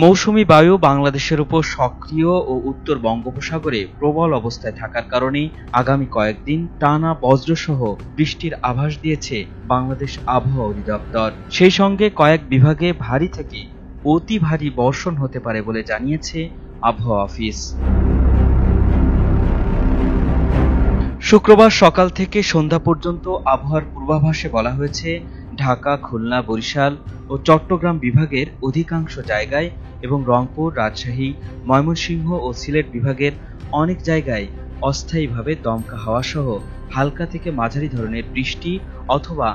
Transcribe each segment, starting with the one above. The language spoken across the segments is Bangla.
মৌসুমী বায়ু বাংলাদেশের উপর সক্রিয় ও উত্তর বঙ্গোপসাগরে প্রবল অবস্থায় থাকার কারণে আগামী কয়েকদিন টানা বজ্রসহ বৃষ্টির আভাস দিয়েছে বাংলাদেশ আবহাওয়া অধিদপ্তর। সেই সঙ্গে কয়েক বিভাগে ভারী থেকে অতি ভারী বর্ষণ হতে পারে বলে জানিয়েছে আবহাওয়া অফিস। শুক্রবার সকাল থেকে সন্ধ্যা পর্যন্ত আবহাওয়ার পূর্বাভাসে বলা হয়েছে, ঢাকা, খুলনা, বরিশাল ও চট্টগ্রাম বিভাগের অধিকাংশ জায়গায় এবং রংপুর, রাজশাহী, ময়মনসিংহ ও সিলেট বিভাগের অনেক জায়গায় অস্থায়ীভাবে দমকা হাওয়া সহ হালকা থেকে মাঝারি ধরনের বৃষ্টি অথবা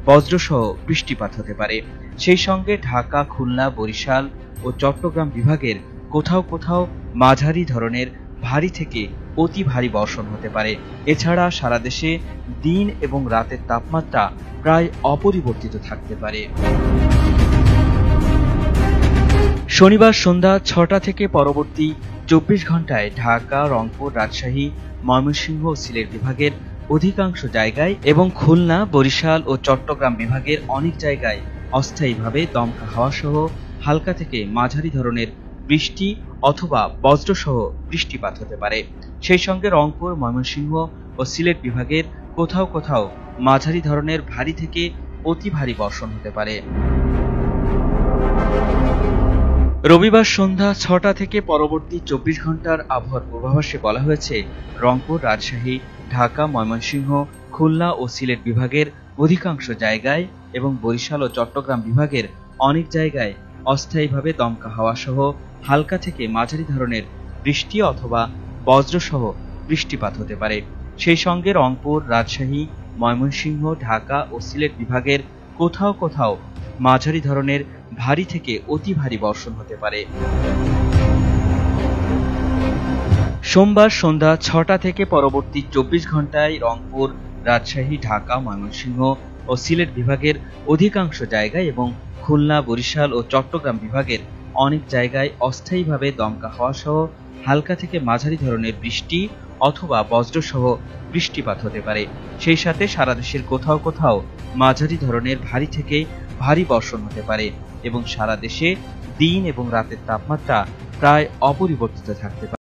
বজ্রসহ বৃষ্টিপাত হতে পারে। সেই সঙ্গে ঢাকা, খুলনা, বরিশাল ও চট্টগ্রাম বিভাগের কোথাও কোথাও মাঝারি ধরনের ভারী থেকে অতি ভারী বর্ষণ হতে পারে। এছাড়া সারা দেশে দিন এবং রাতের তাপমাত্রা প্রায় অপরিবর্তিত থাকতে পারে। শনিবার সন্ধ্যা ৬টা থেকে পরবর্তী ২৪ ঘন্টায় ঢাকা, রংপুর, রাজশাহী, ময়মনসিংহ ও সিলেট বিভাগের অধিকাংশ জায়গায় এবং খুলনা, বরিশাল ও চট্টগ্রাম বিভাগের অনেক জায়গায় অস্থায়ীভাবে দমকা হাওয়া সহ হালকা থেকে মাঝারি ধরনের বৃষ্টি অথবা বজ্রসহ বৃষ্টিপাত হতে পারে। সেই সঙ্গে রংপুর, ময়মনসিংহ ও সিলেট বিভাগের কোথাও কোথাও মাঝারি ধরনের ভারী থেকে অতি ভারী বর্ষণ হতে পারে। রবিবার সন্ধ্যা ৬টা থেকে পরবর্তী ২৪ ঘন্টার আবহাওয়ার পূর্বাভাসে বলা হয়েছে, রংপুর, রাজশাহী, ঢাকা, ময়মনসিংহ, খুলনা ও সিলেট বিভাগের অধিকাংশ জায়গায় এবং বরিশাল ও চট্টগ্রাম বিভাগের অনেক জায়গায় অস্থায়ীভাবে দমকা হাওয়া সহ হালকা থেকে মাঝারি ধরনের বৃষ্টি অথবা বজ্রসহ বৃষ্টিপাত হতে পারে। সেই সঙ্গে রংপুর, রাজশাহী, ময়মনসিংহ, ঢাকা ও সিলেট বিভাগের কোথাও কোথাও মাঝারি ধরনের ভারী থেকে অতি ভারী বর্ষণ হতে পারে। সোমবার সন্ধ্যা ৬টা থেকে পরবর্তী ২৪ ঘন্টায় রংপুর, রাজশাহী, ঢাকা, ময়মনসিংহ ও সিলেট বিভাগের অধিকাংশ জায়গায় এবং খুলনা, বরিশাল ও চট্টগ্রাম বিভাগের অনেক জায়গায় অস্থায়ীভাবে দমকা হাওয়া সহ হালকা থেকে মাঝারি ধরনের বৃষ্টি অথবা বজ্রসহ বৃষ্টিপাত হতে পারে। সেই সাথে সারা দেশের কোথাও কোথাও মাঝারি ধরনের ভারী থেকে ভারী বর্ষণ হতে পারে এবং সারা দেশে দিন এবং রাতের তাপমাত্রা প্রায় অপরিবর্তিত থাকতে পারে।